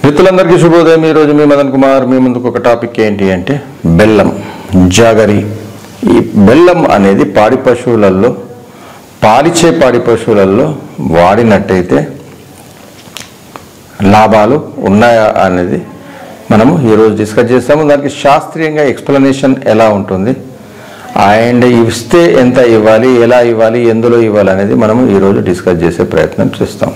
మిత్రులందరికీ శుభోదయం. ఈరోజు మీ మదన్ కుమార్ మీ ముందుకు ఒక టాపిక్ ఏంటి అంటే బెల్లం, జాగరి. ఈ బెల్లం అనేది పాడి పశువులలో, పాలిచ్చే పాడి పశువులలో వాడినట్టయితే లాభాలు ఉన్నాయా అనేది మనము ఈరోజు డిస్కస్ చేస్తాము. దానికి శాస్త్రీయంగా ఎక్స్ప్లెనేషన్ ఎలా ఉంటుంది అండ్ ఇస్తే ఎంత ఇవ్వాలి, ఎలా ఇవ్వాలి, ఎందులో ఇవ్వాలి అనేది మనము ఈరోజు డిస్కస్ చేసే ప్రయత్నం చేస్తాం.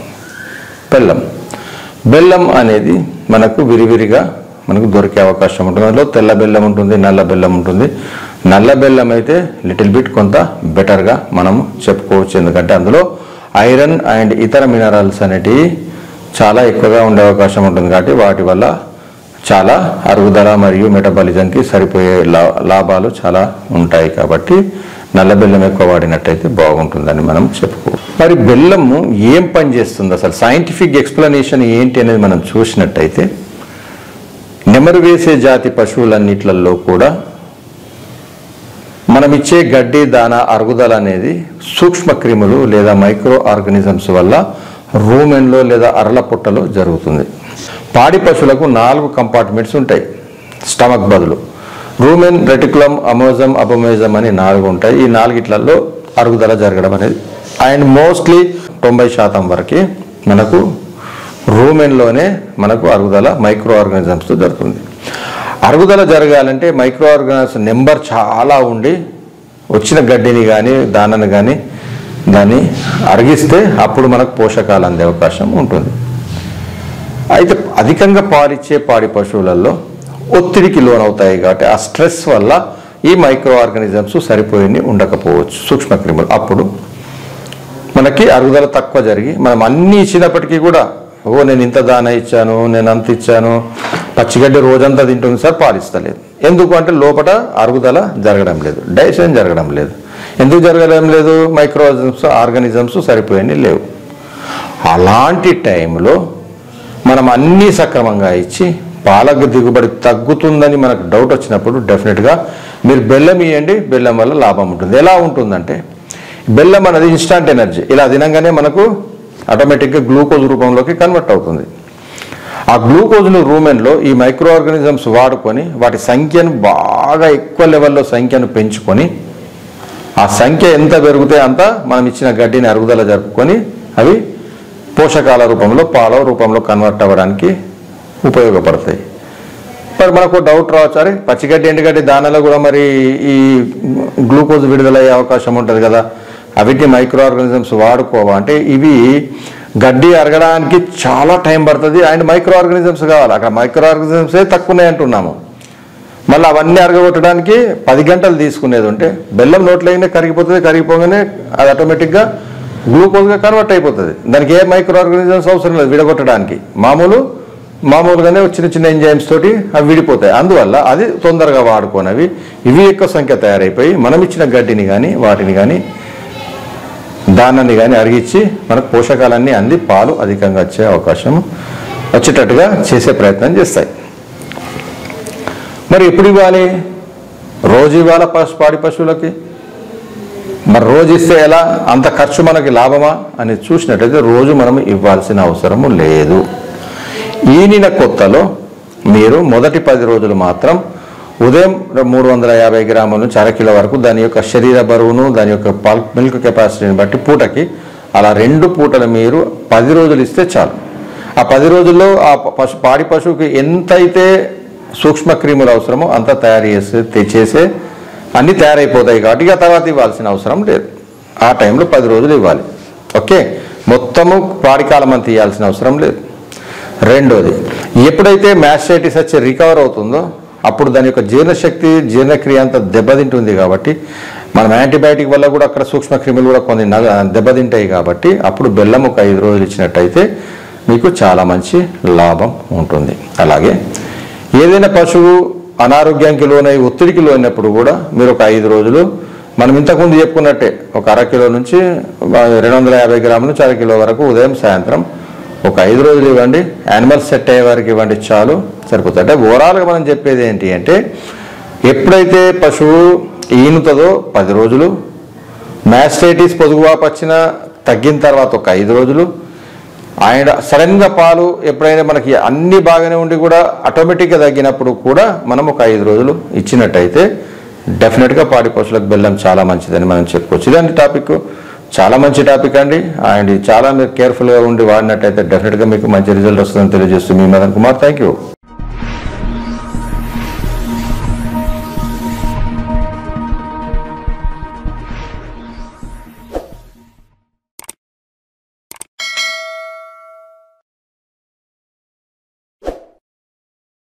బెల్లం అనేది మనకు విరివిరిగా మనకు దొరికే అవకాశం ఉంటుంది. అందులో తెల్ల బెల్లం ఉంటుంది, నల్ల బెల్లం ఉంటుంది. నల్ల బెల్లం అయితే లిటిల్ బిట్ కొంత బెటర్గా మనము చెప్పుకోవచ్చు, ఎందుకంటే అందులో ఐరన్ అండ్ ఇతర మినరల్స్ అనేటివి చాలా ఎక్కువగా ఉండే అవకాశం ఉంటుంది. కాబట్టి వాటి వల్ల చాలా అరుగుదల మరియు మెటబాలిజంకి సరిపోయే లాభాలు చాలా ఉంటాయి. కాబట్టి నల్ల బెల్లం ఎక్కువ వాడినట్టయితే బాగుంటుందని మనం చెప్పుకో. మరి బెల్లము ఏం పని చేస్తుంది, అసలు సైంటిఫిక్ ఎక్స్ప్లెనేషన్ ఏంటి అనేది మనం చూసినట్టయితే, నెమరు వేసే జాతి పశువులన్నిట్లలో కూడా మనం ఇచ్చే గడ్డి దానా అరుగుదల అనేది సూక్ష్మ క్రిములు లేదా మైక్రో ఆర్గానిజమ్స్ వల్ల రూమెన్లో లేదా అరల పుట్టలో జరుగుతుంది. పాడి పశువులకు 4 కంపార్ట్మెంట్స్ ఉంటాయి స్టమక్ బదులు. రూమెన్, రెటికులం, అమోజం, అపోమేజం అని 4 ఉంటాయి. ఈ 4 అరుగుదల జరగడం అనేది అండ్ మోస్ట్లీ 90% వరకు మనకు రూమెన్లోనే మనకు అరుగుదల మైక్రో ఆర్గానిజమ్స్తో జరుగుతుంది. అరుగుదల జరగాలంటే మైక్రో ఆర్గానిజమ్స్ నెంబర్ చాలా ఉండి వచ్చిన గడ్డిని కానీ దానాన్ని కానీ దాన్ని అరిగిస్తే అప్పుడు మనకు పోషకాలు అందే అవకాశం ఉంటుంది. అయితే అధికంగా పాలిచ్చే పాడి పశువులలో ఒత్తిడికి లోనవుతాయి. కాబట్టి ఆ స్ట్రెస్ వల్ల ఈ మైక్రో ఆర్గానిజమ్స్ సరిపోయి ఉండకపోవచ్చు, సూక్ష్మక్రిములు. అప్పుడు మనకి అరుగుదల తక్కువ జరిగి మనం అన్నీ ఇచ్చినప్పటికీ కూడా నేను ఇంత దానా ఇచ్చాను, నేను అంత ఇచ్చాను, పచ్చిగడ్డి రోజంతా తింటుంది సార్, పాలిస్తలేదు. ఎందుకు అంటే లోపల అరుగుదల జరగడం లేదు, డైజెషన్ జరగడం లేదు. ఎందుకు జరగడం లేదు? మైక్రో ఆర్గానిజమ్స్ సరిపోయి లేవు. అలాంటి టైంలో మనం అన్నీ సక్రమంగా ఇచ్చి పాలకు దిగుబడి తగ్గుతుందని మనకు డౌట్ వచ్చినప్పుడు డెఫినెట్గా మీరు బెల్లం ఇవ్వండి. బెల్లం వల్ల లాభం ఉంటుంది. ఎలా ఉంటుందంటే, బెల్లం అనేది ఇన్స్టాంట్ ఎనర్జీ. ఇలా తినంగానే మనకు ఆటోమేటిక్గా గ్లూకోజ్ రూపంలోకి కన్వర్ట్ అవుతుంది. ఆ గ్లూకోజ్ను రూమెన్లో ఈ మైక్రో ఆర్గానిజమ్స్ వాడుకొని వాటి సంఖ్యను బాగా ఎక్కువ లెవెల్లో సంఖ్యను పెంచుకొని, ఆ సంఖ్య ఎంత పెరిగితే అంత మనం ఇచ్చిన గడ్డిని అరుగుదల జరుపుకొని అవి పోషకాల రూపంలో పాల రూపంలో కన్వర్ట్ అవ్వడానికి ఉపయోగపడతాయి. మరి మనకు డౌట్ రావచ్చు, అరే పచ్చిగడ్డి ఎండుగడ్డి దానాలో కూడా మరి ఈ గ్లూకోజ్ విడుదలయ్యే అవకాశం ఉంటుంది కదా, అవిటి మైక్రో ఆర్గానిజమ్స్ వాడుకోవా అంటే ఇవి గడ్డి అరగడానికి చాలా టైం పడుతుంది అండ్ మైక్రో ఆర్గానిజమ్స్ కావాలి. అక్కడ మైక్రో ఆర్గానిజమ్సే తక్కువ ఉన్నాయి అంటున్నాము. మళ్ళీ అవన్నీ అరగగొట్టడానికి 10 గంటలు తీసుకునేది ఉంటే బెల్లం నోట్లోనే కరిగిపోతుంది. కరిగిపోగానే అది ఆటోమేటిక్గా గ్లూకోజ్గా కన్వర్ట్ అయిపోతుంది. దానికి ఏ మైక్రో ఆర్గానిజమ్స్ అవసరం లేదు విడగొట్టడానికి. మామూలుగానే చిన్న చిన్న ఎంజైమ్స్ తోటి అవి విడిపోతాయి. అందువల్ల అది తొందరగా వాడుకోనవి ఇవి ఎక్కువ సంఖ్య తయారైపోయి మనం ఇచ్చిన గడ్డిని కానీ వాటిని కానీ దానాన్ని కానీ అరిగించి మనకు పోషకాలన్నీ అంది పాలు అధికంగా వచ్చే అవకాశం వచ్చేటట్టుగా చేసే ప్రయత్నం చేస్తాయి. మరి ఎప్పుడు ఇవ్వాలి? రోజు ఇవ్వాలా పాడి పశువులకి? మరి రోజు ఇస్తే ఎలా? అంత ఖర్చు మనకి లాభమా అని చూసినట్టయితే రోజు మనం ఇవ్వాల్సిన అవసరము లేదు. ఈనిన కొత్తలో మీరు మొదటి 10 రోజులు మాత్రం ఉదయం 350 గ్రాముల నుంచి అరకిలో వరకు దాని యొక్క శరీర బరువును దాని యొక్క మిల్క్ కెపాసిటీని బట్టి పూటకి అలా 2 పూటలు మీరు 10 రోజులు ఇస్తే చాలు. ఆ 10 రోజుల్లో ఆ పాడి పశువుకి ఎంతైతే సూక్ష్మ క్రిములు అవసరమో అంత తయారు చేసే అన్నీ తయారైపోతాయి. కాబట్టి ఇక తర్వాత ఇవ్వాల్సిన అవసరం లేదు. ఆ టైంలో 10 రోజులు ఇవ్వాలి. ఓకే, మొత్తము పాడికాలం అంతా ఇవ్వాల్సిన అవసరం లేదు. రెండోది, ఎప్పుడైతే మ్యాస్టైటిస్ వచ్చి రికవర్ అవుతుందో అప్పుడు దాని యొక్క జీర్ణశక్తి జీర్ణక్రియ అంతా దెబ్బతింటుంది. కాబట్టి మనం యాంటీబయాటిక్ వల్ల కూడా అక్కడ సూక్ష్మక్రిములు కూడా కొన్ని దెబ్బతింటాయి. కాబట్టి అప్పుడు బెల్లం ఒక 5 రోజులు ఇచ్చినట్టయితే మీకు చాలా మంచి లాభం ఉంటుంది. అలాగే ఏదైనా పశువు అనారోగ్యానికి లోనై ఒత్తిడికి లోనప్పుడు కూడా మీరు ఒక 5 రోజులు మనం ఇంతకుముందు చెప్పుకున్నట్టే ఒక అరకిలో నుంచి 250 గ్రాముల నుంచి అరకిలో వరకు ఉదయం సాయంత్రం ఒక 5 రోజులు ఇవ్వండి. యానిమల్ సెట్ అయ్యే వరకు ఇవ్వండి, చాలు, సరిపోతుంది. అంటే ఓవరాల్గా మనం చెప్పేది ఏంటి అంటే, ఎప్పుడైతే పశువు ఈనుతుందో 10 రోజులు, మ్యాస్టైటిస్ పొదుగువాపు వచ్చిన తగ్గిన తర్వాత ఒక 5 రోజులు, అండ్ సడన్గా పాలు ఎప్పుడైనా మనకి అన్ని బాగానే ఉండి కూడా ఆటోమేటిక్గా తగ్గినప్పుడు కూడా మనం ఒక 5 రోజులు ఇచ్చినట్టయితే డెఫినెట్గా పాడి పశువులకు బెల్లం చాలా మంచిదని మనం చెప్పుకోవచ్చు. ఇలాంటి టాపిక్ చాలా మంచి టాపిక్ అండి. అండ్ చాలా మీరు కేర్ఫుల్గా ఉండి వాడినట్టయితే డెఫినెట్గా మీకు మంచి రిజల్ట్ వస్తుందని తెలియజేస్తూ మీ మదన్ కుమార్. Thank you.